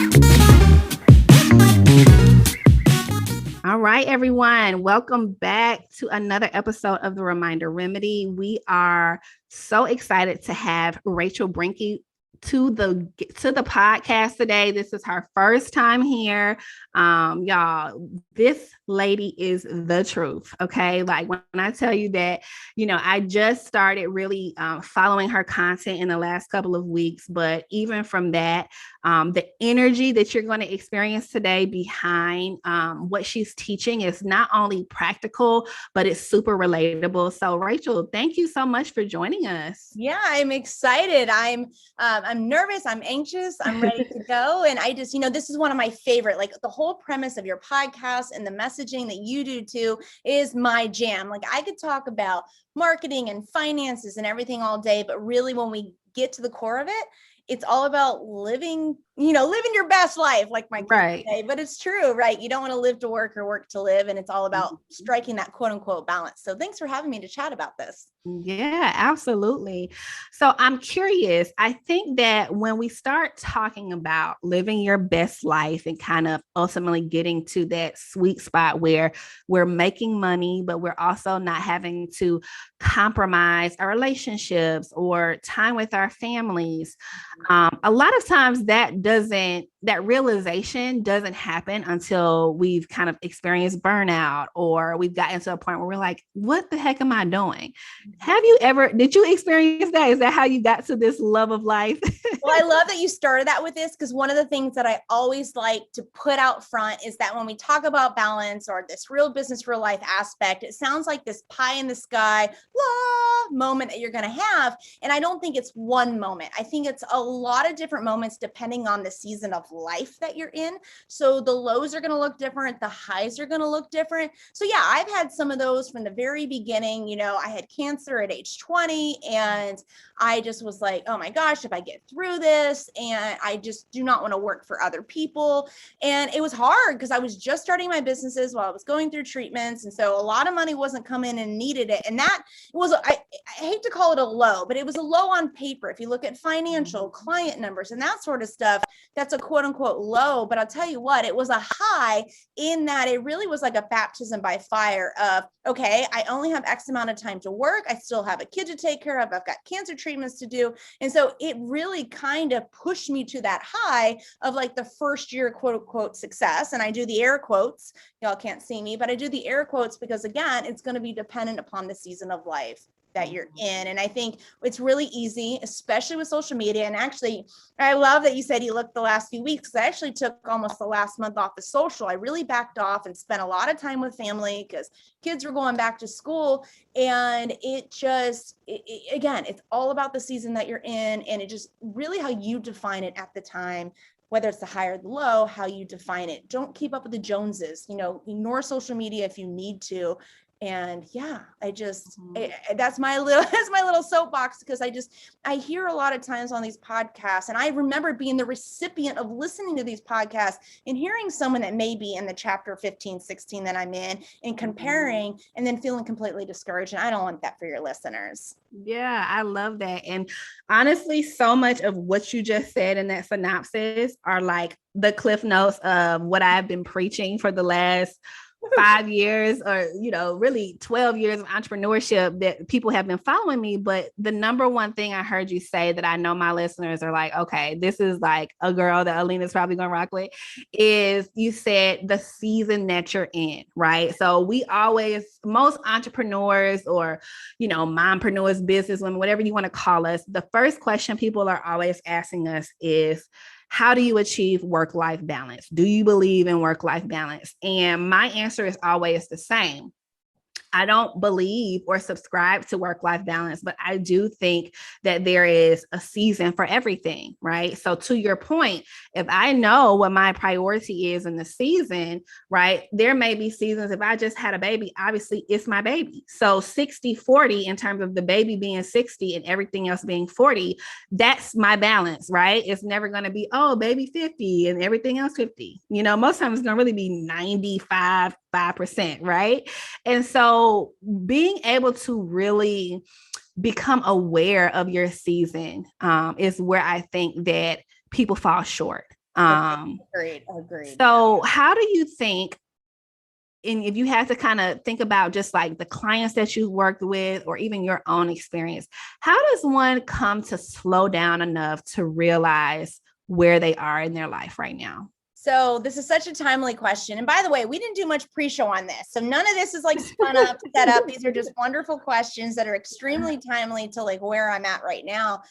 All right, everyone. Welcome back to another episode of The Reminder Remedy. We are so excited to have Rachel Brenke to the podcast today. This is her first time here. Y'all, this lady is the truth. Okay. Like when I tell you that, I just started really following her content in the last couple of weeks, but even from that, the energy that you're going to experience today behind what she's teaching is not only practical, but it's super relatable. So Rachel, thank you so much for joining us. Yeah, I'm excited. I'm nervous. I'm anxious. I'm ready to go. And I just, this is one of my favorite, like the whole premise of your podcast and the messaging that you do too is my jam. Like I could talk about marketing and finances and everything all day, but really when we get to the core of it, it's all about living your best life, like my kids say, but it's true, right? You don't want to live to work or work to live. And it's all about striking that quote unquote balance. So thanks for having me to chat about this. Yeah, absolutely. So I'm curious. I think that when we start talking about living your best life and kind of ultimately getting to that sweet spot where we're making money, but we're also not having to compromise our relationships or time with our families, a lot of times that realization doesn't happen until we've kind of experienced burnout or we've gotten to a point where we're like, what the heck am I doing? Did you experience that? Is that how you got to this love of life? Well, I love that you started that with this, because one of the things that I always like to put out front is that when we talk about balance or this real business, real life aspect, it sounds like this pie in the sky moment that you're going to have. And I don't think it's one moment. I think it's a lot of different moments depending on the season of life that you're in. So the lows are going to look different. The highs are going to look different. So yeah, I've had some of those from the very beginning. I had cancer at age 20 and I just was like, oh my gosh, if I get through this, and I just do not want to work for other people. And it was hard because I was just starting my businesses while I was going through treatments. And so a lot of money wasn't coming and needed it. And that was, I hate to call it a low, but it was a low on paper. If you look at financial client numbers and that sort of stuff, that's a quote unquote low. But I'll tell you what, it was a high in that it really was like a baptism by fire of, okay, I only have X amount of time to work. I still have a kid to take care of. I've got cancer treatments to do. And so it really kind of pushed me to that high of like the first year, quote unquote, success. And I do the air quotes. Y'all can't see me, but I do the air quotes because again, it's going to be dependent upon the season of life that you're in. And I think it's really easy, especially with social media. And actually, I love that you said you looked the last few weeks, because I actually took almost the last month off of social. I really backed off and spent a lot of time with family because kids were going back to school. And again, it's all about the season that you're in. And it just really how you define it at the time, whether it's the high or the low, how you define it. Don't keep up with the Joneses, ignore social media if you need to. And yeah, that's my little soapbox, because I hear a lot of times on these podcasts, and I remember being the recipient of listening to these podcasts and hearing someone that may be in the chapter 15, 16 that I'm in and comparing and then feeling completely discouraged. And I don't want that for your listeners. Yeah, I love that. And honestly, so much of what you just said in that synopsis are like the cliff notes of what I've been preaching for the last 5 years or, really 12 years of entrepreneurship that people have been following me. But the number one thing I heard you say that I know my listeners are like, okay, this is like a girl that Alina's probably going to rock with, is you said the season that you're in, right? So most entrepreneurs or, mompreneurs, businesswomen, whatever you want to call us, the first question people are always asking us is, how do you achieve work-life balance? Do you believe in work-life balance? And my answer is always the same. I don't believe or subscribe to work-life balance, but I do think that there is a season for everything, right? So to your point, if I know what my priority is in the season, right, there may be seasons, if I just had a baby, obviously it's my baby. So 60-40 in terms of the baby being 60 and everything else being 40, that's my balance, right? It's never going to be, oh, baby 50 and everything else 50. Most times it's going to really be 95%, right? And so being able to really become aware of your season is where I think that people fall short. Agreed. So how do you think, and if you had to kind of think about just like the clients that you've worked with or even your own experience, how does one come to slow down enough to realize where they are in their life right now? So this is such a timely question. And by the way, we didn't do much pre-show on this. So none of this is like spun up, set up. These are just wonderful questions that are extremely timely to like where I'm at right now.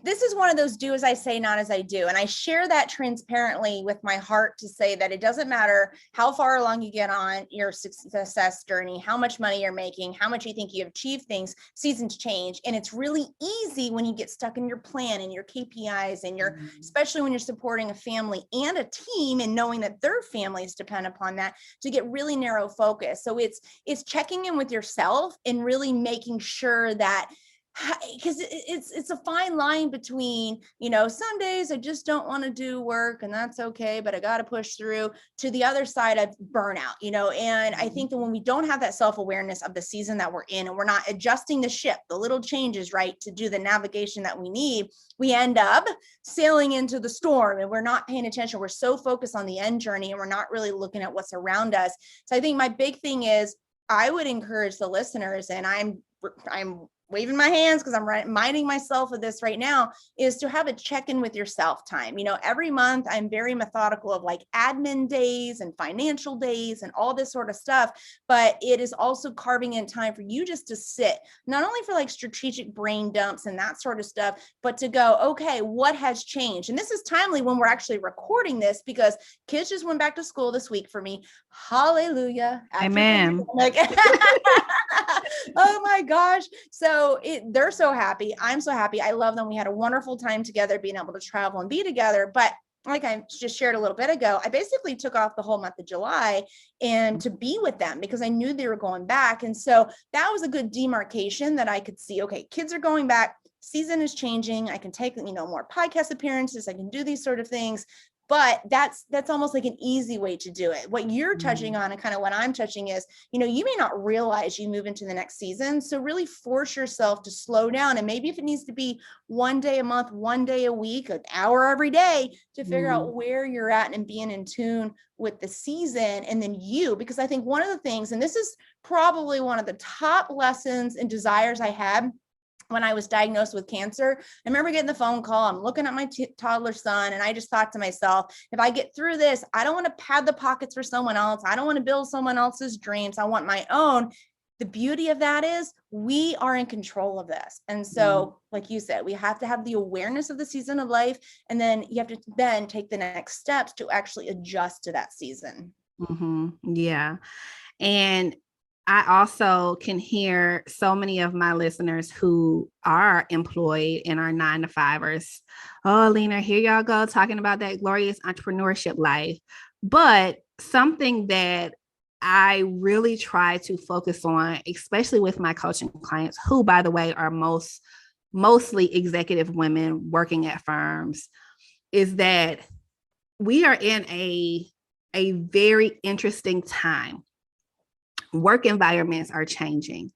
This is one of those do as I say, not as I do. And I share that transparently with my heart to say that it doesn't matter how far along you get on your success journey, how much money you're making, how much you think you've achieved things, seasons change. And it's really easy when you get stuck in your plan and your KPIs and your, especially when you're supporting a family and a team and knowing that their families depend upon that, to get really narrow focus. So it's checking in with yourself and really making sure that, because it's a fine line between, some days I just don't want to do work and that's okay, but I got to push through, to the other side of burnout, and I think that when we don't have that self-awareness of the season that we're in and we're not adjusting the ship, the little changes, right, to do the navigation that we need, we end up sailing into the storm and we're not paying attention. We're so focused on the end journey and we're not really looking at what's around us. So I think my big thing is I would encourage the listeners, and I'm waving my hands because I'm reminding myself of this right now, is to have a check-in with yourself time. Every month I'm very methodical of like admin days and financial days and all this sort of stuff, but it is also carving in time for you just to sit, not only for like strategic brain dumps and that sort of stuff, but to go, okay, what has changed? And this is timely when we're actually recording this because kids just went back to school this week for me. Hallelujah. Amen. Oh my gosh. So they're so happy. I'm so happy. I love them. We had a wonderful time together, being able to travel and be together. But like I just shared a little bit ago, I basically took off the whole month of July and to be with them because I knew they were going back. And so that was a good demarcation that I could see, okay, kids are going back. Season is changing. I can take, more podcast appearances. I can do these sort of things. But that's almost like an easy way to do it. What you're touching on and kind of what I'm touching is, you may not realize you move into the next season. So really force yourself to slow down. And maybe if it needs to be one day a month, one day a week, an hour every day, to figure out where you're at and being in tune with the season. And then because I think one of the things, and this is probably one of the top lessons and desires I had when I was diagnosed with cancer. I remember getting the phone call. I'm looking at my toddler son. And I just thought to myself, if I get through this, I don't want to pad the pockets for someone else. I don't want to build someone else's dreams. I want my own. The beauty of that is we are in control of this. And so, like you said, we have to have the awareness of the season of life. And then you have to then take the next steps to actually adjust to that season. Yeah. And I also can hear so many of my listeners who are employed and are 9-to-5ers. Oh, Lena, here y'all go talking about that glorious entrepreneurship life. But something that I really try to focus on, especially with my coaching clients, who, by the way, are mostly executive women working at firms, is that we are in a very interesting time. Work environments are changing.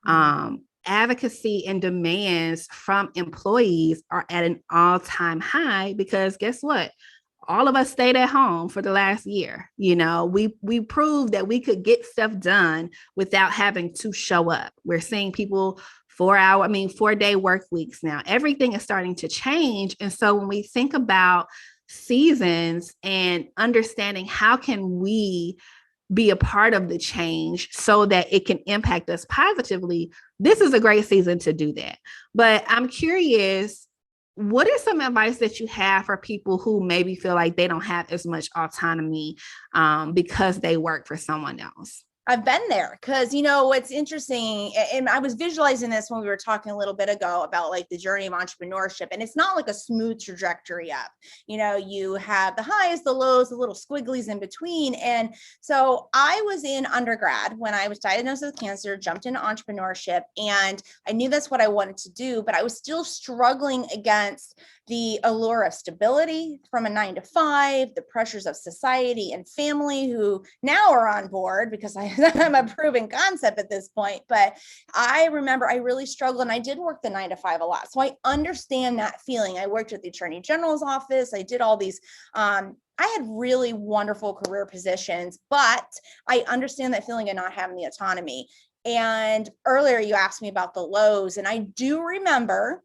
Advocacy and demands from employees are at an all-time high because guess what? All of us stayed at home for the last year. We proved that we could get stuff done without having to show up. We're seeing people 4-day work weeks now. Everything is starting to change. And so when we think about seasons and understanding how can we be a part of the change so that it can impact us positively, this is a great season to do that. But I'm curious, what is some advice that you have for people who maybe feel like they don't have as much autonomy because they work for someone else? I've been there because, what's interesting, and I was visualizing this when we were talking a little bit ago about like the journey of entrepreneurship, and it's not like a smooth trajectory up. You have the highs, the lows, the little squigglies in between. And so I was in undergrad when I was diagnosed with cancer, jumped into entrepreneurship, and I knew that's what I wanted to do, but I was still struggling against the allure of stability from a 9-to-5, the pressures of society and family who now are on board because I I'm a proven concept at this point. But I remember I really struggled, and I did work the 9 to 5 a lot. So I understand that feeling. I worked at the Attorney General's office. I did all these, I had really wonderful career positions, but I understand that feeling of not having the autonomy. And earlier you asked me about the lows, and I do remember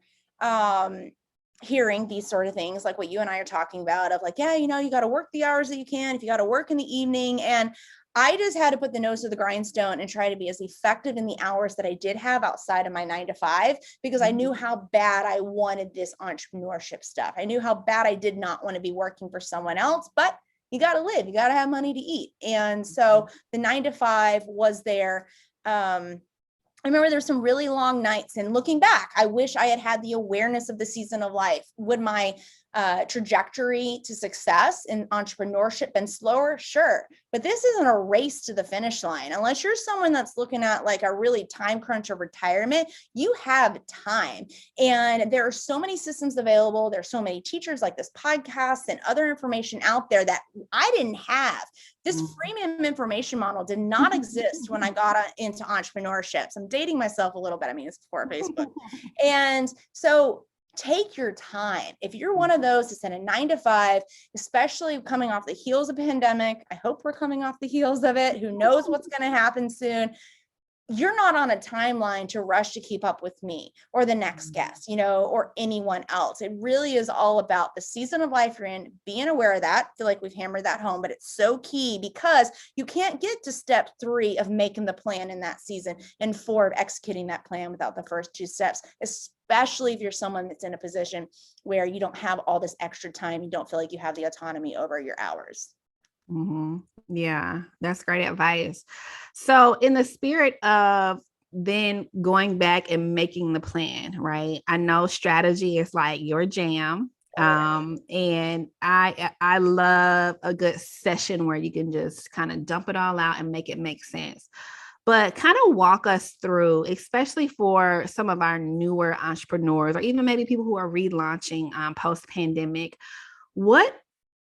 hearing these sort of things like what you and I are talking about of like, yeah, you know, you got to work the hours that you can, if you got to work in the evening. And I just had to put the nose to the grindstone and try to be as effective in the hours that I did have outside of my 9 to 5, because I knew how bad I wanted this entrepreneurship stuff. I knew how bad I did not want to be working for someone else, but you got to live, you got to have money to eat. And so the 9 to 5 was there. I remember there's some really long nights, and looking back, I wish I had had the awareness of the season of life. Would my trajectory to success in entrepreneurship been slower? Sure. But this isn't a race to the finish line. Unless you're someone that's looking at like a really time crunch of retirement, you have time. And there are so many systems available. There's so many teachers like this podcast and other information out there that I didn't have. This freemium information model did not exist when I got into entrepreneurship. So I'm dating myself a little bit. I mean, it's before Facebook. And so take your time. If you're one of those that's in a 9 to 5, especially coming off the heels of pandemic, I hope we're coming off the heels of it. Who knows what's going to happen soon? You're not on a timeline to rush to keep up with me or the next guest, you know, or anyone else. It really is all about the season of life you're in, being aware of that. I feel like we've hammered that home, but it's so key because you can't get to step 3 of making the plan in that season and 4 of executing that plan without the first 2 steps, especially if you're someone that's in a position where you don't have all this extra time. You don't feel like you have the autonomy over your hours. Mm-hmm. Yeah, that's great advice. So in the spirit of then going back and making the plan, right? I know strategy is like your jam. And I love a good session where you can just kind of dump it all out and make it make sense. But kind of walk us through, especially for some of our newer entrepreneurs, or even maybe people who are relaunching post-pandemic, what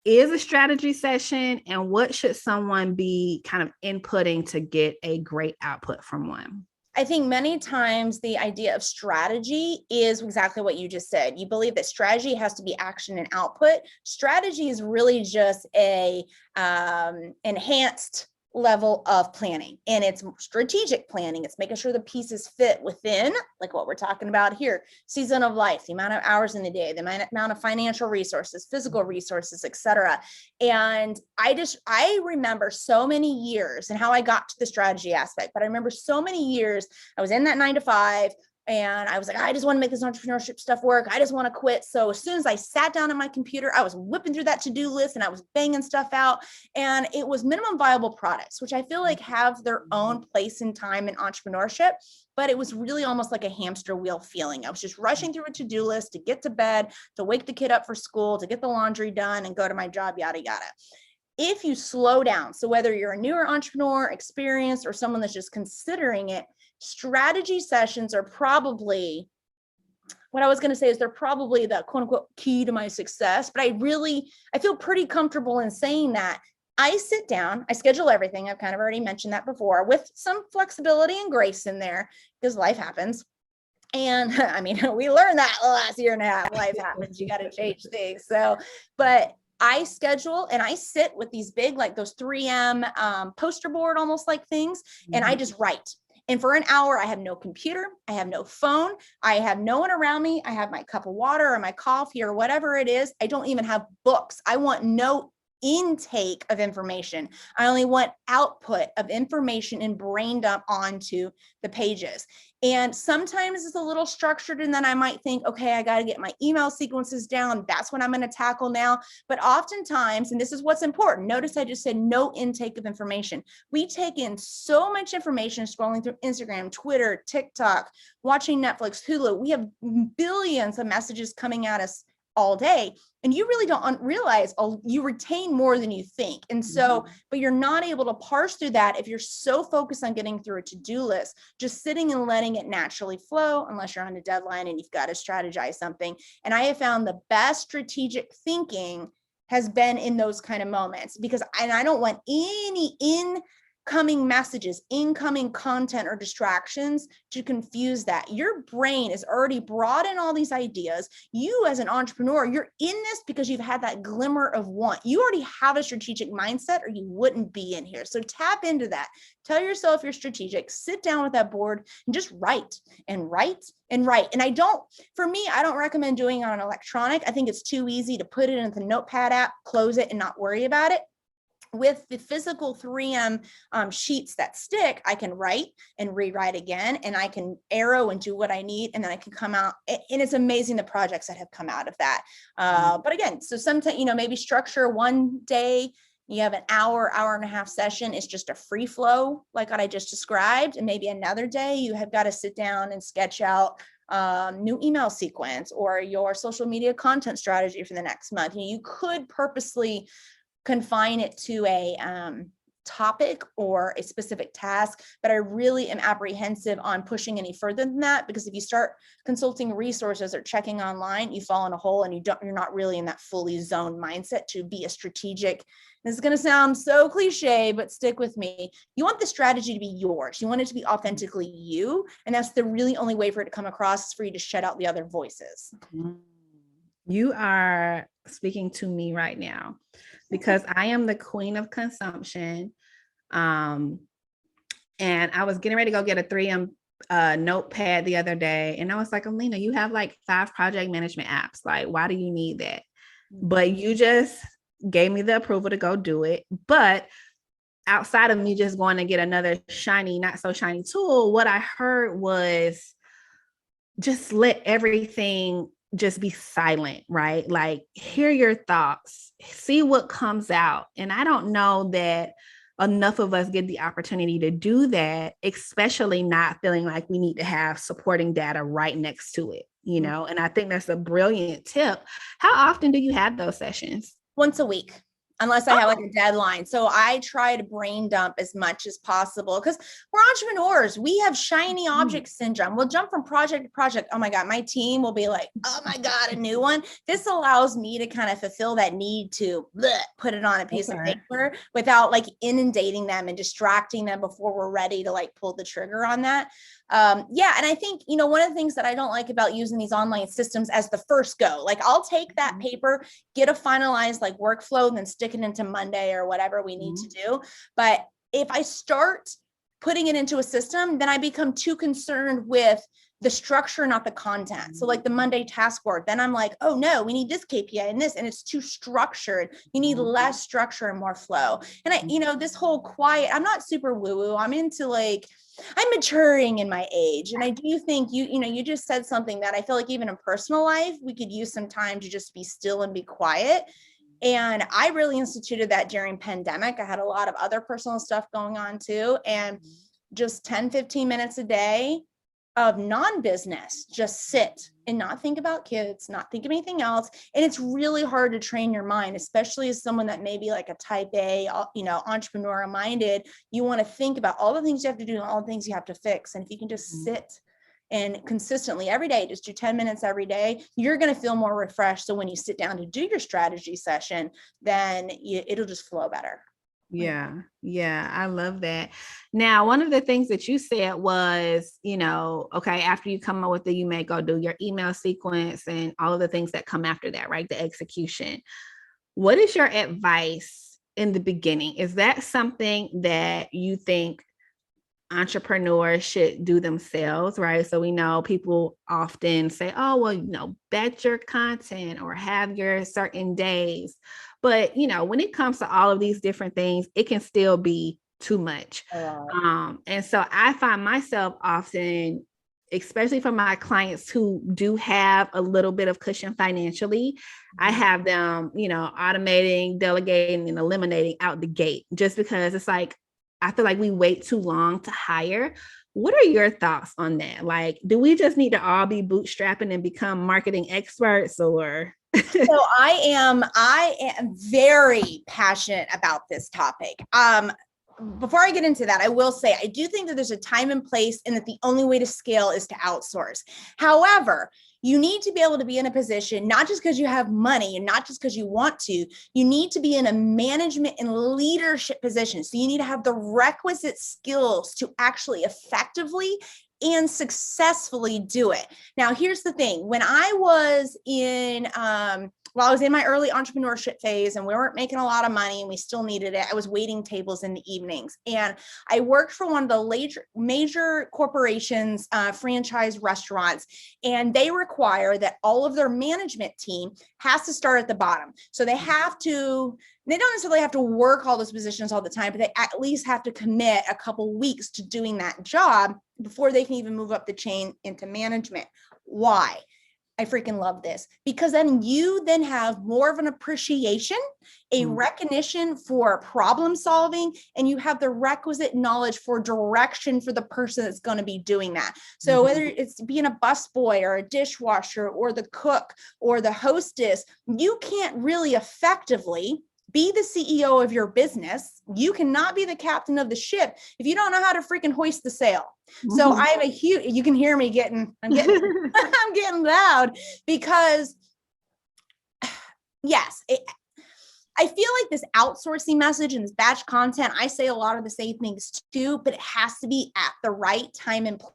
is a strategy session and what should someone be kind of inputting to get a great output from one? I think many times the idea of strategy is exactly what you just said. You believe that strategy has to be action and output. Strategy is really just a enhanced level of planning, and it's strategic planning. It's making sure the pieces fit within, like what we're talking about here, season of life, the amount of hours in the day, the amount of financial resources, physical resources, etc. And I remember so many years and how I got to the strategy aspect, but I remember so many years I was in that 9 to 5 and I was like, I just want to make this entrepreneurship stuff work. I just want to quit. So as soon as I sat down at my computer, I was whipping through that to-do list and I was banging stuff out. And it was minimum viable products, which I feel like have their own place in time in entrepreneurship. But it was really almost like a hamster wheel feeling. I was just rushing through a to-do list to get to bed, to wake the kid up for school, to get the laundry done and go to my job, yada, yada. If you slow down, so whether you're a newer entrepreneur, experienced, or someone that's just considering it, strategy sessions are probably, what I was going to say is they're probably the quote unquote key to my success. But I feel pretty comfortable in saying that. I sit down, I schedule everything. I've kind of already mentioned that before, with some flexibility and grace in there because life happens. And I mean, we learned that the last year and a half, life happens, you got to change things. So, but I schedule and I sit with these big, like those 3M poster board, almost like things. And I just write. And for an hour, I have no computer. I have no phone. I have no one around me. I have my cup of water or my coffee or whatever it is. I don't even have books. I want no intake of information. I only want output of information and brain dump onto the pages. And sometimes it's a little structured, and then I might think, okay, I got to get my email sequences down. That's what I'm going to tackle now. But oftentimes, and this is what's important, notice I just said no intake of information. We take in so much information scrolling through Instagram, Twitter, TikTok, watching Netflix, Hulu. We have billions of messages coming at us all day, and you really don't realize you retain more than you think. And so, but you're not able to parse through that if you're so focused on getting through a to-do list, just sitting and letting it naturally flow, unless you're on a deadline and you've got to strategize something. And I have found the best strategic thinking has been in those kind of moments, because I don't want any outcoming messages, incoming content, or distractions to confuse that. Your brain is already brought in all these ideas. You as an entrepreneur, you're in this because you've had that glimmer of want. You already have a strategic mindset or you wouldn't be in here. So tap into that. Tell yourself you're strategic, sit down with that board and just write and write and write. And I don't recommend doing it on electronic. I think it's too easy to put it in the notepad app, close it and not worry about it. With the physical 3M sheets that stick, I can write and rewrite again, and I can arrow and do what I need, and then I can come out. And it's amazing the projects that have come out of that. But again, so sometimes, maybe structure one day, you have an hour and a half session. It's just a free flow, like what I just described. And maybe another day you have got to sit down and sketch out new email sequence or your social media content strategy for the next month. You could purposely confine it to a topic or a specific task, but I really am apprehensive on pushing any further than that, because if you start consulting resources or checking online, you fall in a hole and you're not really in that fully zoned mindset to be a strategic. This is going to sound so cliche, but stick with me. You want the strategy to be yours. You want it to be authentically you. And that's the really only way for it to come across, is for you to shut out the other voices. You are speaking to me right now, because I am the queen of consumption. And I was getting ready to go get a 3M notepad the other day. And I was like, Alina, you have like 5 project management apps. Like, why do you need that? But you just gave me the approval to go do it. But outside of me just going to get another shiny, not so shiny tool, what I heard was just let everything just be silent, right? Like, hear your thoughts, see what comes out. And I don't know that enough of us get the opportunity to do that, especially not feeling like we need to have supporting data right next to it, And I think that's a brilliant tip. How often do you have those sessions? Once a week, unless I have like a deadline. So I try to brain dump as much as possible, because we're entrepreneurs. We have shiny object syndrome. We'll jump from project to project. Oh my God, my team will be like, oh my God, a new one. This allows me to kind of fulfill that need to put it on a piece of paper without like inundating them and distracting them before we're ready to like pull the trigger on that. And I think, one of the things that I don't like about using these online systems as the first go, like I'll take that paper, get a finalized like workflow, and then stick it into Monday or whatever we need to do. But if I start putting it into a system, then I become too concerned with the structure, not the content. So like the Monday task board, then I'm like, oh no, we need this KPI and this, and it's too structured. You need less structure and more flow. And this whole quiet, I'm not super woo-woo. I'm into I'm maturing in my age. And I do think you just said something that I feel like even in personal life, we could use some time to just be still and be quiet. And I really instituted that during pandemic. I had a lot of other personal stuff going on too. And just 10, 15 minutes a day of non-business, just sit and not think about kids, not think of anything else. And it's really hard to train your mind, especially as someone that may be like a type A, entrepreneur minded. You want to think about all the things you have to do and all the things you have to fix. And if you can just sit and consistently every day, just do 10 minutes every day, you're going to feel more refreshed. So when you sit down to do your strategy session, then it'll just flow better. Yeah. I love that. Now, one of the things that you said was, okay, after you come up with it, you may go do your email sequence and all of the things that come after that, right? The execution. What is your advice in the beginning? Is that something that you think entrepreneurs should do themselves, right? So we know people often say, oh, well, batch your content or have your certain days. But, when it comes to all of these different things, it can still be too much. And so I find myself often, especially for my clients who do have a little bit of cushion financially, I have them, automating, delegating, and eliminating out the gate, just because it's like, I feel like we wait too long to hire. What are your thoughts on that? Like, do we just need to all be bootstrapping and become marketing experts, or? So I am very passionate about this topic. Before I get into that, I will say, I do think that there's a time and place and that the only way to scale is to outsource. However, You need to be able to be in a position, not just because you have money and not just because you want to, you need to be in a management and leadership position. So you need to have the requisite skills to actually effectively and successfully do it. Now, here's the thing. When I was in, I was in my early entrepreneurship phase and we weren't making a lot of money and we still needed it, I was waiting tables in the evenings. And I worked for one of the major corporations, franchise restaurants, and they require that all of their management team has to start at the bottom. So they don't necessarily have to work all those positions all the time, but they at least have to commit a couple weeks to doing that job before they can even move up the chain into management. Why? I freaking love this, because then you then have more of an appreciation, a recognition for problem solving, and you have the requisite knowledge for direction for the person that's going to be doing that. So whether it's being a busboy or a dishwasher or the cook or the hostess, you can't really effectively be the CEO of your business. You cannot be the captain of the ship if you don't know how to freaking hoist the sail. So I have you can hear me I'm getting loud because yes, I feel like this outsourcing message and this batch content, I say a lot of the same things too, but it has to be at the right time and place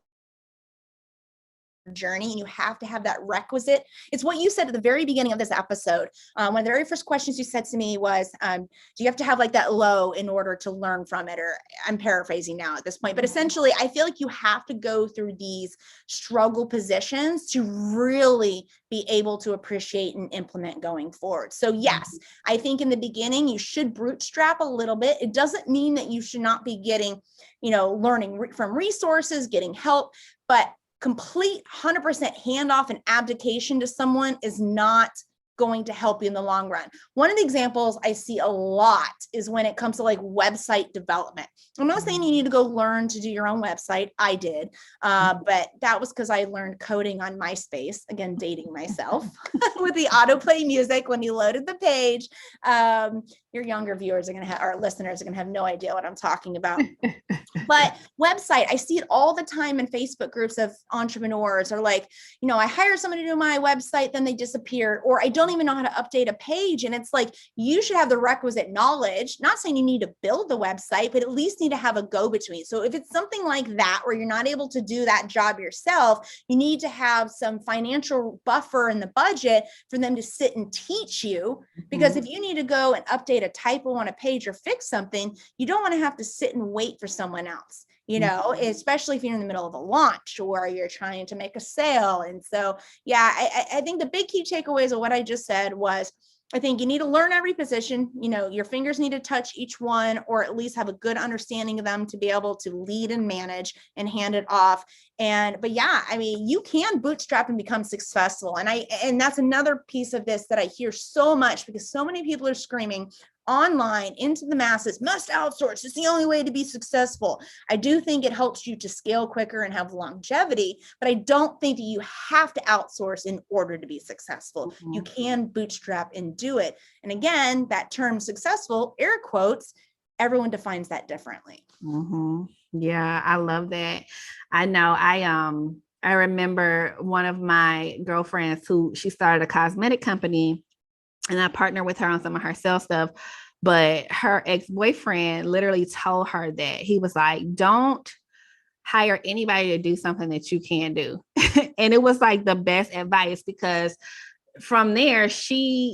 journey, and you have to have that requisite. It's what you said at the very beginning of this episode. One of the very first questions you said to me was, do you have to have like that low in order to learn from it? Or I'm paraphrasing now at this point, but essentially I feel like you have to go through these struggle positions to really be able to appreciate and implement going forward. So yes, I think in the beginning you should bootstrap a little bit. It doesn't mean that you should not be getting, learning from resources, getting help, but complete 100% handoff and abdication to someone is not going to help you in the long run. One of the examples I see a lot is when it comes to like website development. I'm not saying you need to go learn to do your own website. I did, but that was because I learned coding on MySpace, again, dating myself with the autoplay music when you loaded the page. Your younger viewers are going to have, our listeners are going to have no idea what I'm talking about. But website, I see it all the time in Facebook groups of entrepreneurs are like, I hire somebody to do my website, then they disappear, or I don't even know how to update a page. And it's like, you should have the requisite knowledge, not saying you need to build the website, but at least need to have a go-between. So if it's something like that, where you're not able to do that job yourself, you need to have some financial buffer in the budget for them to sit and teach you. Because if you need to go and update a typo on a page or fix something, you don't want to have to sit and wait for someone else, especially if you're in the middle of a launch or you're trying to make a sale. And so, yeah, I think the big key takeaways of what I just said was, I think you need to learn every position, your fingers need to touch each one, or at least have a good understanding of them to be able to lead and manage and hand it off. But yeah, I mean, you can bootstrap and become successful. And that's another piece of this that I hear so much, because so many people are screaming online into the masses, must outsource. It's the only way to be successful. I do think it helps you to scale quicker and have longevity, but I don't think that you have to outsource in order to be successful. You can bootstrap and do it. And again, that term successful, air quotes, everyone defines that differently. Yeah, I love that. I know I remember one of my girlfriends who she started a cosmetic company, and I partnered with her on some of her sales stuff, but her ex-boyfriend literally told her that he was like, don't hire anybody to do something that you can't do. And it was like the best advice, because from there,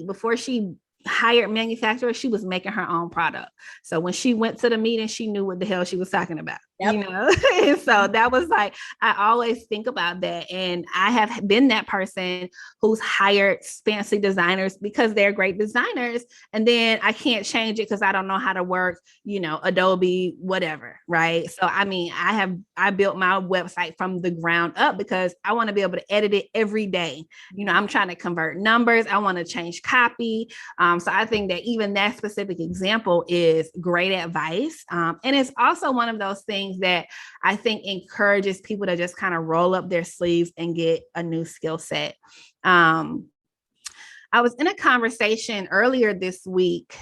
before she hired manufacturers, she was making her own product. So when she went to the meeting, she knew what the hell she was talking about. And so that was like, I always think about that. And I have been that person who's hired fancy designers because they're great designers. And then I can't change it because I don't know how to work, Adobe, whatever. Right. So, I mean, I built my website from the ground up because I want to be able to edit it every day. I'm trying to convert numbers. I want to change copy. So I think that even that specific example is great advice. And it's also one of those things that I think encourages people to just kind of roll up their sleeves and get a new skill set. I was in a conversation earlier this week.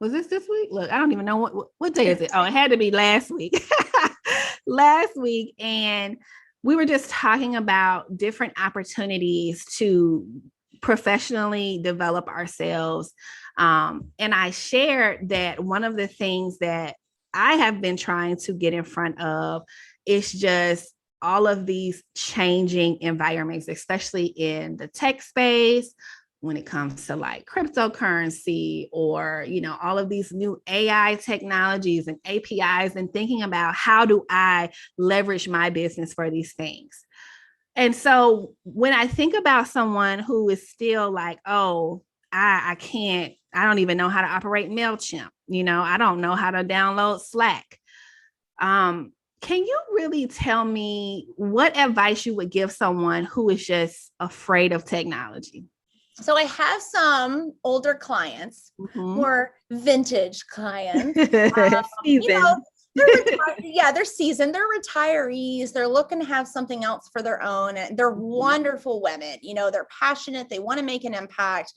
Was this week? Look, I don't even know what day is it. Oh, it had to be last week. Last week. And we were just talking about different opportunities to professionally develop ourselves. And I shared that one of the things that I have been trying to get in front of is just all of these changing environments, especially in the tech space, when it comes to like cryptocurrency or, you know, all of these new AI technologies and APIs, and thinking about how do I leverage my business for these things. And so when I think about someone who is still like, oh, I can't, I don't even know how to operate MailChimp, you know, I don't know how to download Slack. Can you really tell me what advice you would give someone who is just afraid of technology? So I have some older clients, more vintage clients. You know, they're seasoned. They're retirees. They're looking to have something else for their own. And they're wonderful women. You know, they're passionate. They want to make an impact,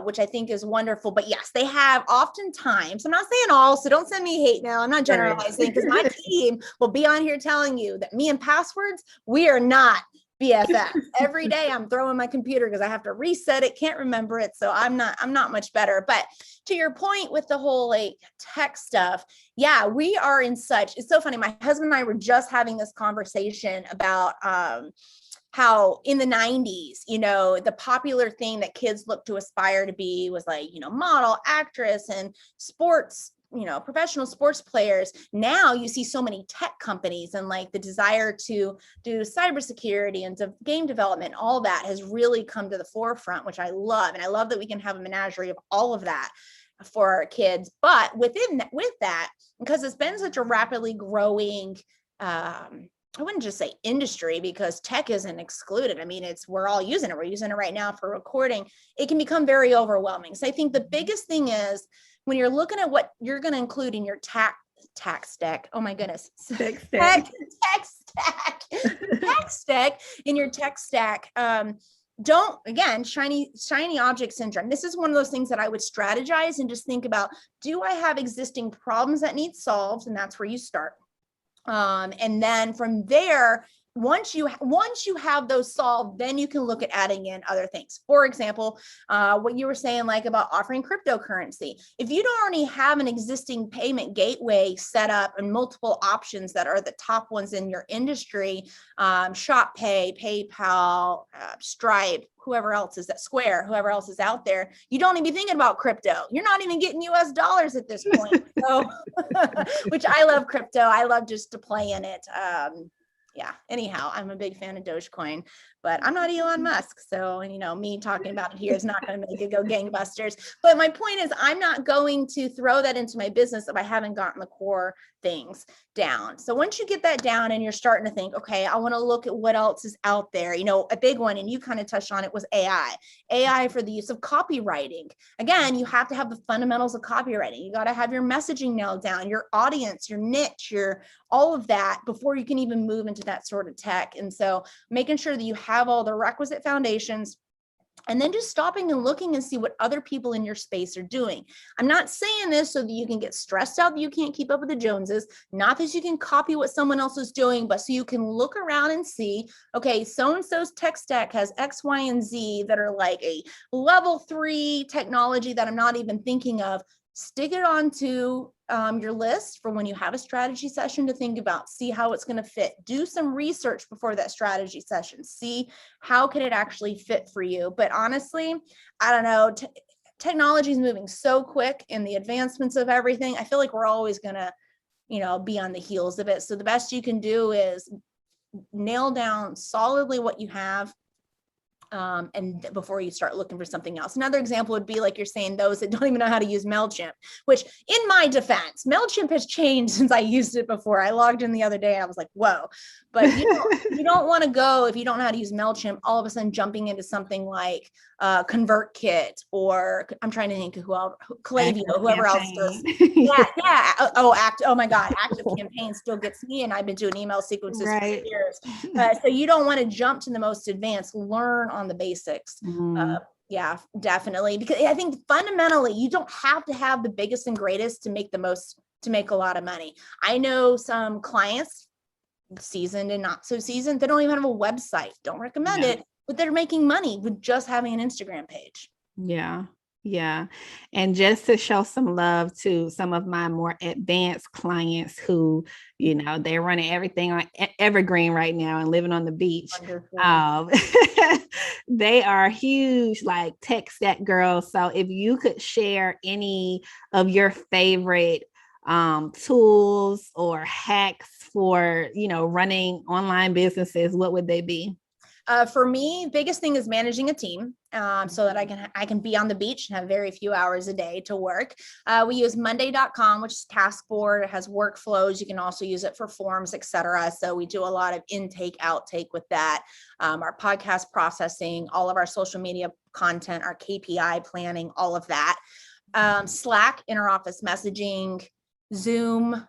which I think is wonderful. But yes, they have oftentimes, I'm not saying all, so don't send me hate mail. I'm not generalizing, because my team will be on here telling you that me and passwords, we are not BFF. Every day I'm throwing my computer because I have to reset it, can't remember it. So I'm not much better. But to your point with the whole like tech stuff, yeah, we are in such, it's so funny. My husband and I were just having this conversation about how in the 90s, you know, the popular thing that kids look to aspire to be was like, you know, model, actress, and sports, you know, professional sports players. Now you see so many tech companies, and like the desire to do cybersecurity and game development, all that has really come to the forefront, which I love. And I love that we can have a menagerie of all of that for our kids. But with that, because it's been such a rapidly growing, I wouldn't just say industry, because tech isn't excluded. I mean, we're all using it. We're using it right now for recording. It can become very overwhelming. So I think the biggest thing is when you're looking at what you're going to include in your tech stack. Oh my goodness. Tech stack in your tech stack. Don't, again, shiny object syndrome. This is one of those things that I would strategize and just think about, do I have existing problems that need solved? And that's where you start. And then from there, once you have those solved, then you can look at adding in other things. For example, what you were saying, like about offering cryptocurrency. If you don't already have an existing payment gateway set up and multiple options that are the top ones in your industry, Shop Pay, PayPal, Stripe, whoever else is at Square, whoever else is out there, you don't even be thinking about crypto. You're not even getting US dollars at this point. So, which I love crypto. I love just to play in it. Yeah, anyhow, I'm a big fan of Dogecoin, but I'm not Elon Musk. So, you know, me talking about it here is not going to make it go gangbusters. But my point is, I'm not going to throw that into my business if I haven't gotten the core things down. So once you get that down and you're starting to think, okay, I want to look at what else is out there. You know, a big one, and you kind of touched on it, was AI for the use of copywriting. Again, you have to have the fundamentals of copywriting. You got to have your messaging nailed down, your audience, your niche, your all of that before you can even move into that sort of tech. And so making sure that you have all the requisite foundations, and then just stopping and looking and see what other people in your space are doing. I'm not saying this so that you can get stressed out that you can't keep up with the Joneses, not that you can copy what someone else is doing, but so you can look around and see, okay, so-and-so's tech stack has X, Y, and Z that are like a level 3 technology that I'm not even thinking of. Stick it onto your list for when you have a strategy session to think about, see how it's going to fit. Do some research before that strategy session. See how can it actually fit for you. But honestly, I don't know. Technology is moving so quick in the advancements of everything. I feel like we're always going to, you know, be on the heels of it. So the best you can do is nail down solidly what you have. And before you start looking for something else. Another example would be like you're saying, those that don't even know how to use MailChimp, which in my defense, MailChimp has changed since I used it before. I logged in the other day and I was like, whoa. But you don't want to go, if you don't know how to use MailChimp, all of a sudden jumping into something like ConvertKit, or I'm trying to think of Klaviyo, whoever else does. Yeah. Oh my God, Active Campaign still gets me, and I've been doing email sequences for years. So you don't want to jump to the most advanced. Learn on the basics. Yeah, definitely. Because I think fundamentally, you don't have to have the biggest and greatest to make a lot of money. I know some clients seasoned and not so seasoned. They don't even have a website. Don't recommend it, but they're making money with just having an Instagram page. Yeah. Yeah. And just to show some love to some of my more advanced clients who, they're running everything on evergreen right now and living on the beach. They are huge, like tech stack girls. So if you could share any of your favorite tools or hacks for, running online businesses, what would they be? For me, biggest thing is managing a team, so that I can be on the beach and have very few hours a day to work. We use Monday.com, which is task board. It has workflows. You can also use it for forms, etc. So we do a lot of intake, outtake with that. Our podcast processing, all of our social media content, our KPI planning, all of that. Slack, interoffice messaging, Zoom.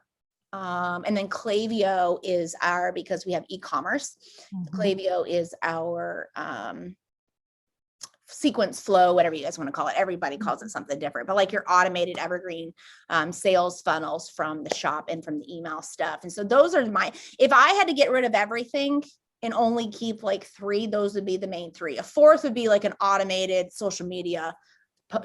And then Klaviyo is because we have e-commerce. Klaviyo is our sequence flow, whatever you guys want to call it. Everybody calls it something different, but like your automated evergreen sales funnels from the shop and from the email stuff. And so those are if I had to get rid of everything and only keep like 3, those would be the main 3. A 4th would be like an automated social media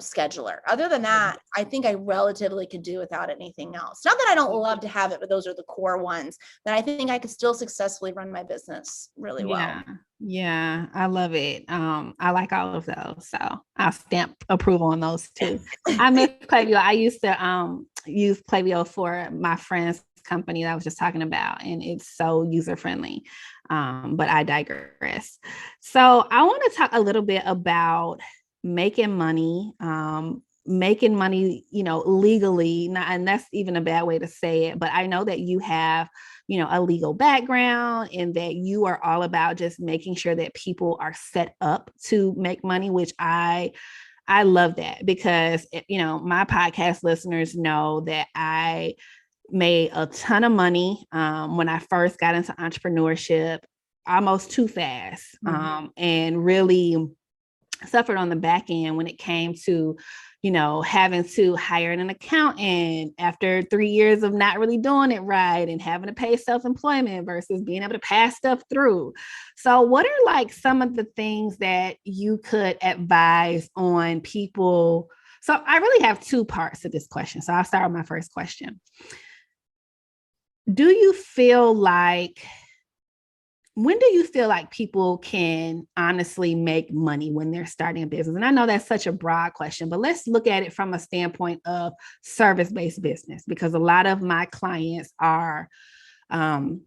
scheduler. Other than that, I think I relatively could do without anything else. Not that I don't love to have it, but those are the core ones that I think I could still successfully run my business really well. Yeah, I love it. I like all of those. So I'll stamp approval on those too. I miss Klaviyo. I used to use Klaviyo for my friend's company that I was just talking about, and it's so user-friendly. But I digress. So I want to talk a little bit about making money, legally, and that's even a bad way to say it, but I know that you have, a legal background and that you are all about just making sure that people are set up to make money, which I love that because, my podcast listeners know that I made a ton of money when I first got into entrepreneurship, almost too fast, and really suffered on the back end when it came to, having to hire an accountant after 3 years of not really doing it right and having to pay self-employment versus being able to pass stuff through. So what are like some of the things that you could advise on people? So I really have 2 parts to this question. So I'll start with my first question. When do you feel like people can honestly make money when they're starting a business? And I know that's such a broad question, but let's look at it from a standpoint of service-based business, because a lot of my clients are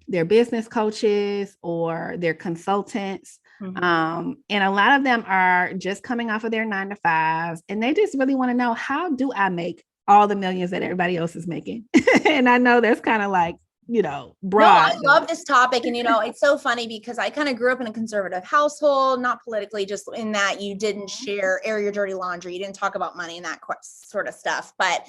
they're business coaches or they're consultants. And a lot of them are just coming off of their 9-to-5s, and they just really want to know, how do I make all the millions that everybody else is making? And I know that's kind of like, broad. No, I love this topic. And, it's so funny because I kind of grew up in a conservative household, not politically, just in that you didn't air your dirty laundry. You didn't talk about money and that sort of stuff. But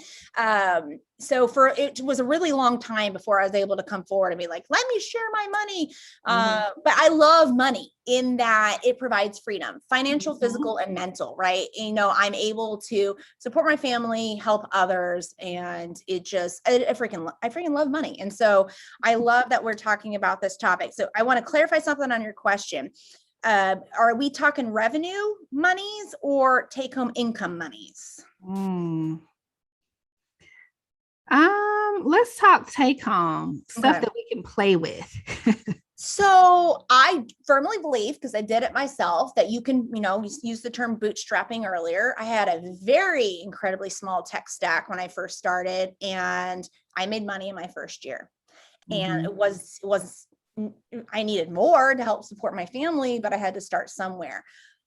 so it was a really long time before I was able to come forward and be like, let me share my money. But I love money in that it provides freedom, financial, physical, and mental, right? I'm able to support my family, help others. And I freaking love money. And so I love that we're talking about this topic. So I want to clarify something on your question. Are we talking revenue monies or take-home income monies? Let's talk take-home stuff that we can play with. So I firmly believe, because I did it myself, that you can, use the term bootstrapping earlier. I had a very incredibly small tech stack when I first started, and I made money in my first year. And it was I needed more to help support my family, but I had to start somewhere.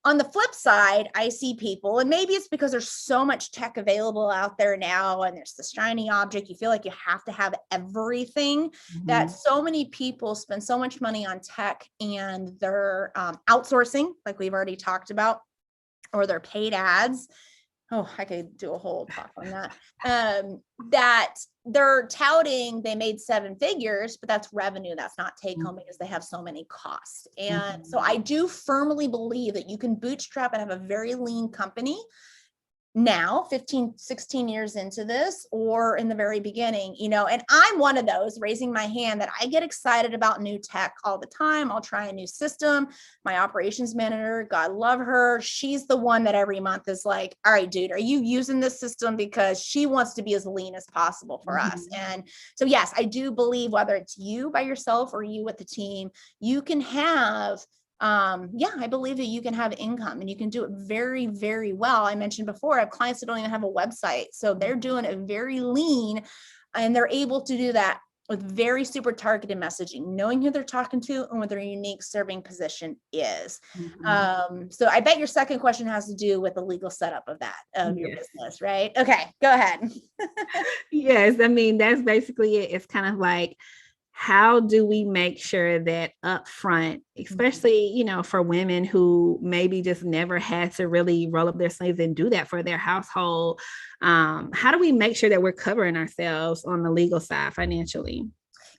On the flip side, I see people, and maybe it's because there's so much tech available out there now, and there's the shiny object. You feel like you have to have everything, that so many people spend so much money on tech, and they're outsourcing, like we've already talked about, or they're paid ads. Oh, I could do a whole talk on that. That they're touting they made 7 figures, but that's revenue. That's not take home, because they have so many costs. And so I do firmly believe that you can bootstrap and have a very lean company now 15, 16 years into this, or in the very beginning, and I'm one of those raising my hand that I get excited about new tech all the time. I'll try a new system. My operations manager, God love her, she's the one that every month is like, all right, dude, are you using this system? Because she wants to be as lean as possible for us. And so, yes, I do believe whether it's you by yourself or you with the team, you can have I believe that you can have income and you can do it very, very well. I mentioned before, I have clients that don't even have a website. So they're doing it very lean, and they're able to do that with very super targeted messaging, knowing who they're talking to and what their unique serving position is. So I bet your second question has to do with the legal setup of that, of your business, right? Okay, go ahead. Yes. I mean, that's basically it. It's kind of like, how do we make sure that upfront, especially, for women who maybe just never had to really roll up their sleeves and do that for their household? How do we make sure that we're covering ourselves on the legal side financially?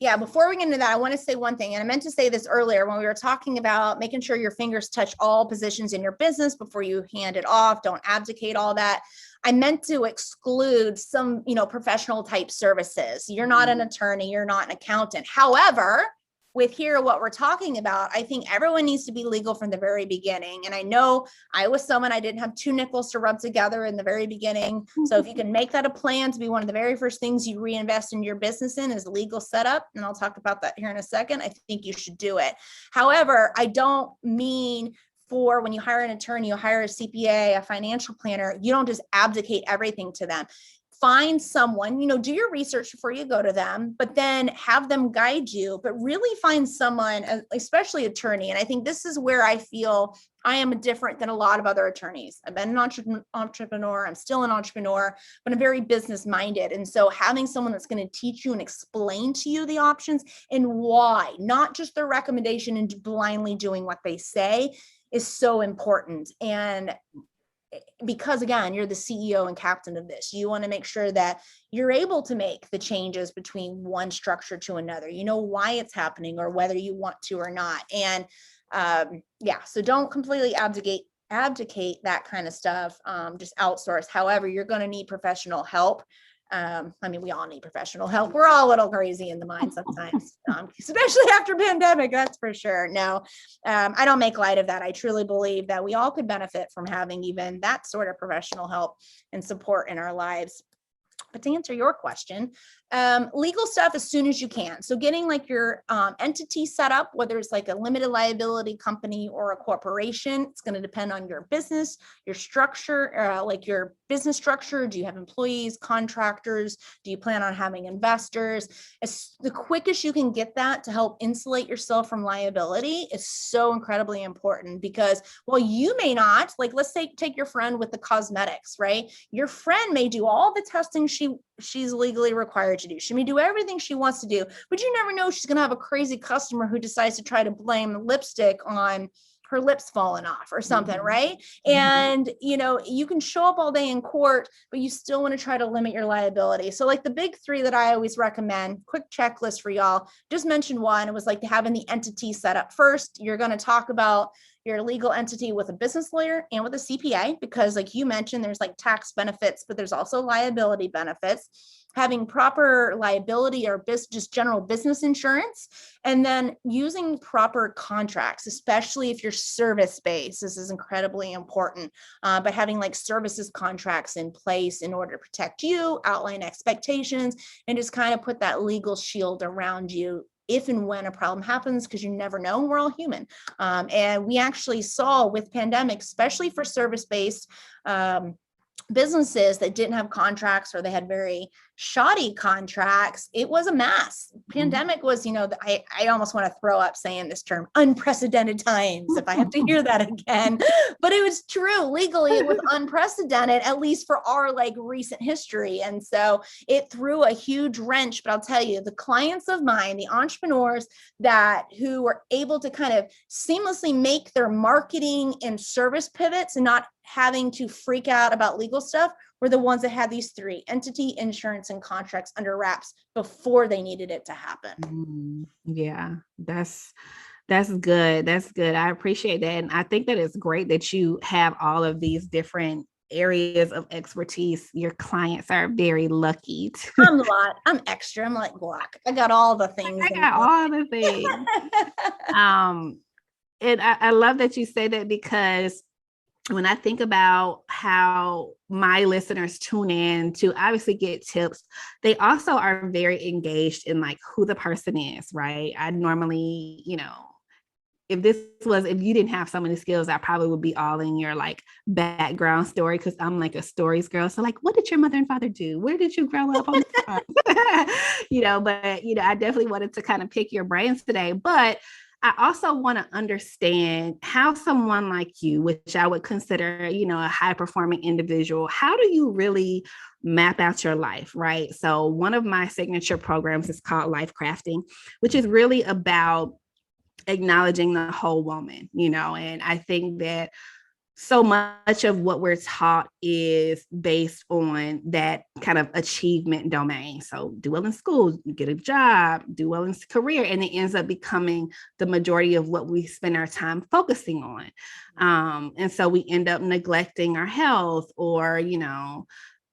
Yeah, before we get into that, I want to say one thing. And I meant to say this earlier when we were talking about making sure your fingers touch all positions in your business before you hand it off. Don't abdicate all that. I meant to exclude some, professional type services. You're not an attorney, you're not an accountant. However, with here, what we're talking about, I think everyone needs to be legal from the very beginning. And I know I was someone, I didn't have two nickels to rub together in the very beginning. So if you can make that a plan to be one of the very first things you reinvest in your business in is legal setup, and I'll talk about that here in a second, I think you should do it. However, I don't mean for when you hire an attorney, you hire a CPA, a financial planner, you don't just abdicate everything to them. Find someone, do your research before you go to them, but then have them guide you, but really find someone, especially attorney. And I think this is where I feel I am different than a lot of other attorneys. I've been an entrepreneur. I'm still an entrepreneur, but I'm very business minded. And so having someone that's going to teach you and explain to you the options and why, not just their recommendation and blindly doing what they say, is so important. And because again, you're the CEO and captain of this, you want to make sure that you're able to make the changes between one structure to another, why it's happening or whether you want to or not. And so don't completely abdicate that kind of stuff. Just outsource. However, you're going to need professional help. We all need professional help. We're all a little crazy in the mind sometimes, especially after pandemic, that's for sure. No, I don't make light of that. I truly believe that we all could benefit from having even that sort of professional help and support in our lives. But to answer your question, legal stuff as soon as you can. So getting like your entity set up, whether it's like a limited liability company or a corporation, it's going to depend on your business, your structure, like your business structure. Do you have employees, contractors? Do you plan on having investors? The quickest you can get that to help insulate yourself from liability is so incredibly important, because while you may not, like, let's say, take your friend with the cosmetics, right? Your friend may do all the testing she's legally required to do. She may do everything she wants to do, but you never know, she's going to have a crazy customer who decides to try to blame lipstick on her lips falling off or something, right? And, you can show up all day in court, but you still want to try to limit your liability. So like the big three that I always recommend, quick checklist for y'all, just mentioned one. It was like having the entity set up first. You're going to talk about your legal entity with a business lawyer and with a CPA, because like you mentioned, there's like tax benefits, but there's also liability benefits. Having proper liability or just general business insurance, and then using proper contracts, especially if you're service-based. This is incredibly important, but having like services contracts in place in order to protect you, outline expectations, and just kind of put that legal shield around you if and when a problem happens, because you never know, we're all human. And we actually saw with pandemic, especially for service-based businesses that didn't have contracts or they had very shoddy contracts, it was a mess. Pandemic was, I almost want to throw up saying this term, unprecedented times, if I have to hear that again, but it was true. Legally, it was unprecedented, at least for our like recent history. And so it threw a huge wrench, but I'll tell you, the clients of mine, the entrepreneurs who were able to kind of seamlessly make their marketing and service pivots and not having to freak out about legal stuff, were the ones that had these three: entity, insurance, and contracts under wraps before they needed it to happen. Yeah, that's good. That's good. I appreciate that. And I think that it's great that you have all of these different areas of expertise, your clients are very lucky. I'm extra. I'm like Glock. I got all the things. I got all the things. And I love that you say that, because when I think about how my listeners tune in to obviously get tips, they also are very engaged in like who the person is, right? I normally, if you didn't have so many skills, I probably would be all in your like background story, because I'm like a stories girl. So like, what did your mother and father do? Where did you grow up on the farm? But I definitely wanted to kind of pick your brains today. But I also want to understand how someone like you, which I would consider, a high performing individual, how do you really map out your life, right? So one of my signature programs is called Life Crafting, which is really about acknowledging the whole woman, and I think that so much of what we're taught is based on that kind of achievement domain. So do well in school, get a job, do well in career, and it ends up becoming the majority of what we spend our time focusing on. And so we end up neglecting our health, or,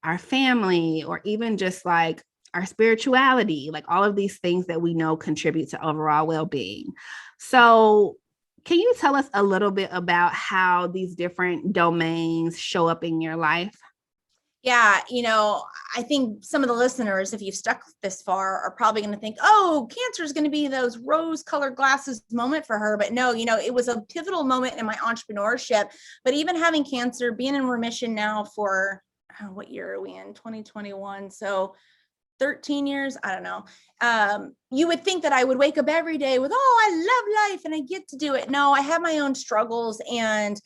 our family, or even just like our spirituality, like all of these things that we know contribute to overall well-being. So can you tell us a little bit about how these different domains show up in your life? Yeah, I think some of the listeners, if you've stuck this far, are probably going to think, oh, cancer is going to be those rose-colored glasses moment for her. But no, it was a pivotal moment in my entrepreneurship. But even having cancer, being in remission now for, what year are we in? 2021. So 13 years, I don't know. You would think that I would wake up every day with, oh, I love life and I get to do it. No, I have my own struggles. And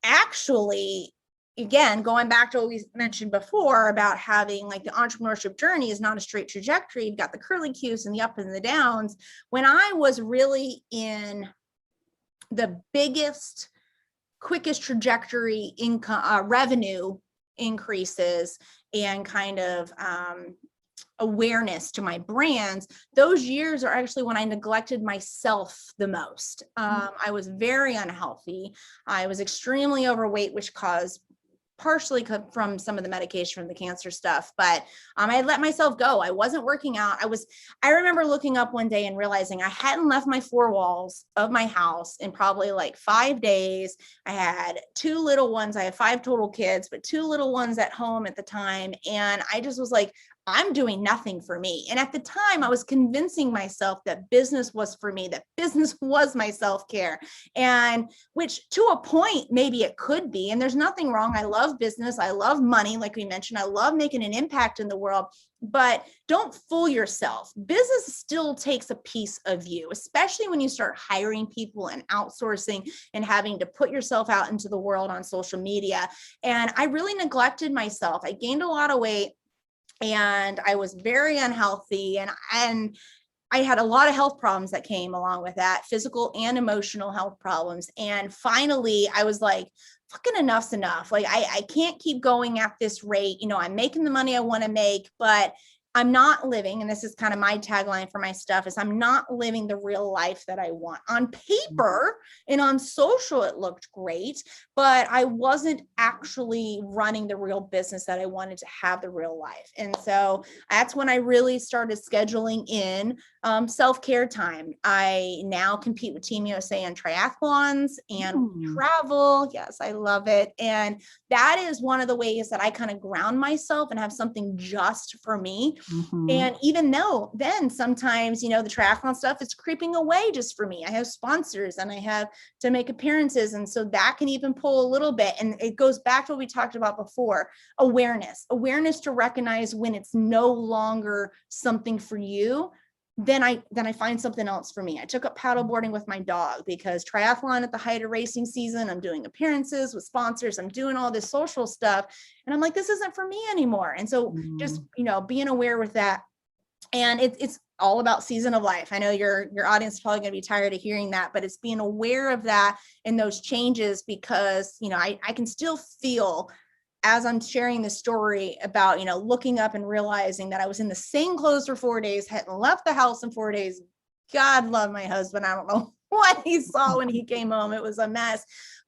actually, again, going back to what we mentioned before about having like the entrepreneurship journey is not a straight trajectory. You've got the curly cues and the ups and the downs. When I was really in the biggest, quickest trajectory income, revenue increases and kind of, awareness to my brands, those years are actually when I neglected myself the most. I was very unhealthy. I was extremely overweight, which caused partially from some of the medication from the cancer stuff, but I let myself go. I wasn't working out. I remember looking up one day and realizing I hadn't left my four walls of my house in probably like 5 days. I had 2 little ones. I have 5 total kids, but 2 little ones at home at the time. And I just was like, I'm doing nothing for me. And at the time I was convincing myself that business was for me, that business was my self-care, and which to a point, maybe it could be, and there's nothing wrong. I love business. I love money. Like we mentioned, I love making an impact in the world, but don't fool yourself. Business still takes a piece of you, especially when you start hiring people and outsourcing and having to put yourself out into the world on social media. And I really neglected myself. I gained a lot of weight, and I was very unhealthy, and I had a lot of health problems that came along with that, physical and emotional health problems. And finally I was like, fucking enough's enough. Like I can't keep going at this rate. I'm making the money I want to make, but I'm not living, and this is kind of my tagline for my stuff, is I'm not living the real life that I want. On paper and on social, it looked great, but I wasn't actually running the real business that I wanted to have the real life. And so that's when I really started scheduling in self-care time. I now compete with Team USA in triathlons and travel. Yes, I love it. And that is one of the ways that I kind of ground myself and have something just for me. And even though then sometimes, the triathlon stuff is creeping away just for me. I have sponsors and I have to make appearances. And so that can even pull a little bit. And it goes back to what we talked about before, awareness to recognize when it's no longer something for you. Then I find something else for me. I took up paddleboarding with my dog because triathlon at the height of racing season, I'm doing appearances with sponsors, I'm doing all this social stuff. And I'm like, this isn't for me anymore. And so just, being aware with that. And it's all about season of life. I know your audience is probably going to be tired of hearing that, but it's being aware of that and those changes, because, I can still feel, as I'm sharing this story about, looking up and realizing that I was in the same clothes for 4 days, hadn't left the house in 4 days. God love my husband. I don't know what he saw when he came home. It was a mess.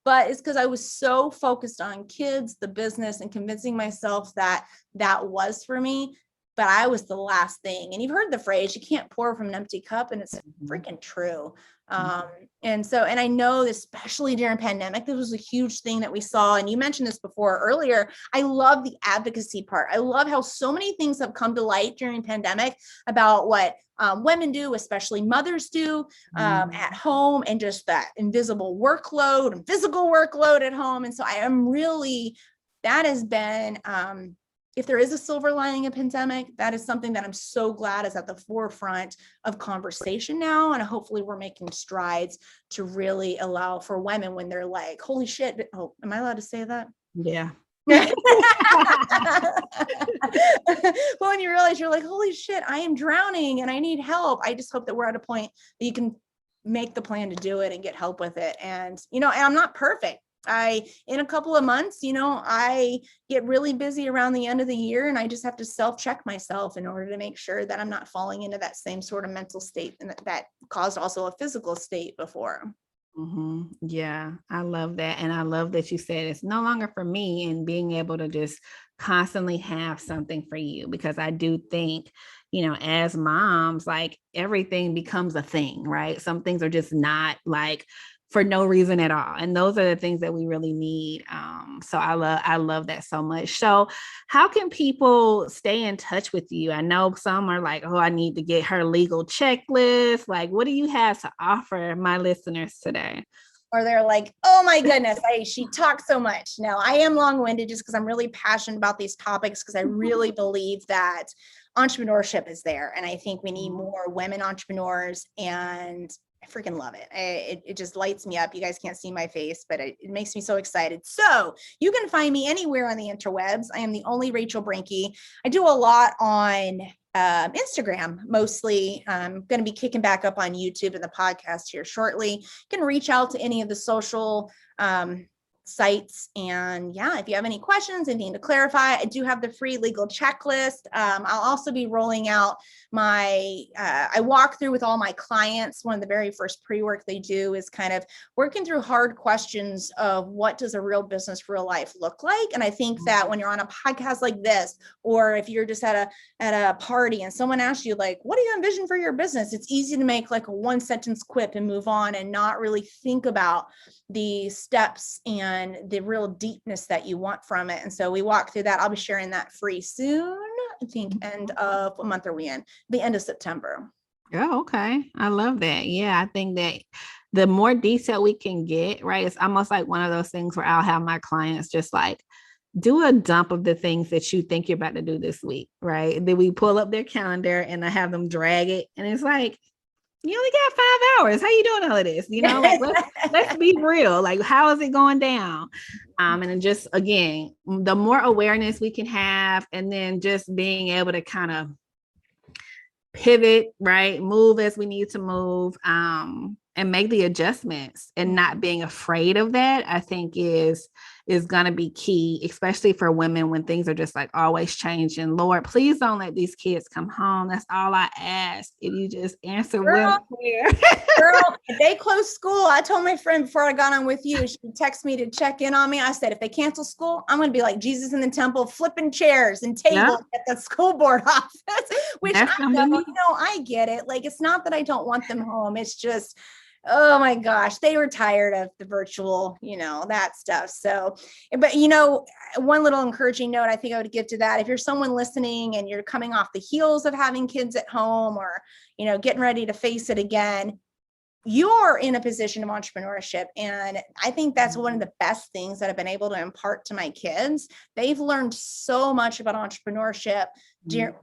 but it's because I was so focused on kids, the business, and convincing myself that that was for me. But I was the last thing. And you've heard the phrase, you can't pour from an empty cup. And it's freaking true. And I know, especially during pandemic, this was a huge thing that we saw. And you mentioned this before earlier. I love the advocacy part. I love how so many things have come to light during pandemic about what women do, especially mothers do at home, and just that invisible workload and physical workload at home. And so I am really, that has been, if there is a silver lining of pandemic, that is something that I'm so glad is at the forefront of conversation now. And hopefully we're making strides to really allow for women when they're like, holy shit. Oh, am I allowed to say that? Yeah. Well, when you realize you're like, holy shit, I am drowning and I need help. I just hope that we're at a point that you can make the plan to do it and get help with it. And, and I'm not perfect. In a couple of months, I get really busy around the end of the year, and I just have to self-check myself in order to make sure that I'm not falling into that same sort of mental state and that caused also a physical state before. Yeah, I love that. And I love that you said it's no longer for me, and being able to just constantly have something for you, because I do think, as moms, like everything becomes a thing, right? Some things are just not like for no reason at all. And those are the things that we really need. So I love that so much. So how can people stay in touch with you? I know some are like, oh, I need to get her legal checklist. Like, what do you have to offer my listeners today? Or they're like, oh my goodness, she talks so much. No, I am long-winded just because I'm really passionate about these topics, because I really believe that entrepreneurship is there. And I think we need more women entrepreneurs, and I freaking love it. It just lights me up. You guys can't see my face, but it makes me so excited. So you can find me anywhere on the interwebs. I am the only Rachel Brenke. I do a lot on Instagram, mostly. I'm going to be kicking back up on YouTube and the podcast here shortly. You can reach out to any of the social sites. And yeah, if you have any questions, anything to clarify, I do have the free legal checklist. I'll also be rolling out I walk through with all my clients. One of the very first pre-work they do is kind of working through hard questions of what does a real business, real life look like? And I think that when you're on a podcast like this, or if you're just at a party and someone asks you like, what do you envision for your business? It's easy to make like a one sentence quip and move on and not really think about the steps and the real deepness that you want from it. And so we walk through that. I'll be sharing that free soon. I think end of, what month are we in? The end of September. Oh, okay. I love that. Yeah, I think that the more detail we can get, right? It's almost like one of those things where I'll have my clients just like do a dump of the things that you think you're about to do this week, right? And then we pull up their calendar and I have them drag it. And it's like, you only got 5 hours. How you doing all of this? Like, let's be real. Like, how is it going down? And then just, again, the more awareness we can have, and then just being able to kind of pivot, right? Move as we need to move, and make the adjustments, and not being afraid of that, I think is going to be key, especially for women when things are just like always changing. Lord, please don't let these kids come home. That's all I ask. If you just answer Girl, if they close school, I told my friend before I got on with you, she texted me to check in on me. I said, if they cancel school, I'm going to be like Jesus in the temple, flipping chairs and tables at the school board office, which I get it. Like, it's not that I don't want them home. It's just, oh my gosh, they were tired of the virtual, that stuff. So, but one little encouraging note I think I would give to that, if you're someone listening and you're coming off the heels of having kids at home, or, getting ready to face it again, you're in a position of entrepreneurship. And I think that's one of the best things that I've been able to impart to my kids. They've learned so much about entrepreneurship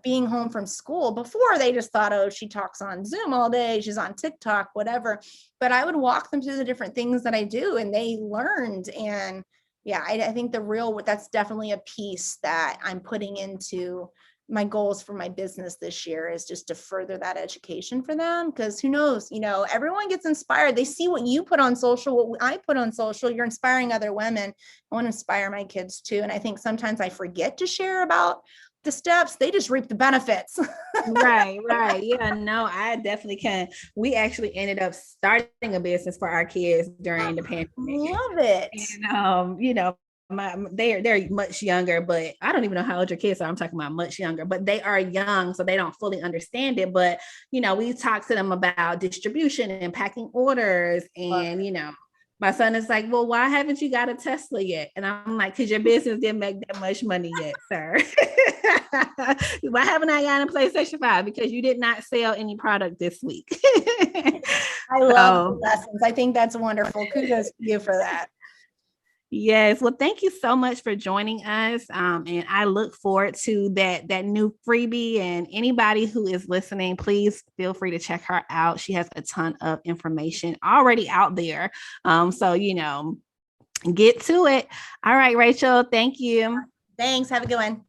being home from school. Before, they just thought, oh, she talks on Zoom all day, she's on TikTok, whatever. But I would walk them through the different things that I do, and they learned. And yeah, I think that's definitely a piece that I'm putting into my goals for my business this year, is just to further that education for them. Because who knows, everyone gets inspired. They see what you put on social, what I put on social. You're inspiring other women. I want to inspire my kids too. And I think sometimes I forget to share about the steps, they just reap the benefits. Right. Yeah, no, I definitely can. We actually ended up starting a business for our kids during the pandemic. Love it. And they're much younger, but I don't even know how old your kids are. I'm talking about much younger, but they are young, so they don't fully understand it. But we talk to them about distribution and packing orders, and my son is like, well, why haven't you got a Tesla yet? And I'm like, because your business didn't make that much money yet, sir. Why haven't I gotten a PlayStation 5? Because you did not sell any product this week. I love the lessons. I think that's wonderful. Kudos to you for that. Yes. Well, thank you so much for joining us. And I look forward to that new freebie, and anybody who is listening, please feel free to check her out. She has a ton of information already out there. So, get to it. All right, Rachel. Thank you. Thanks. Have a good one.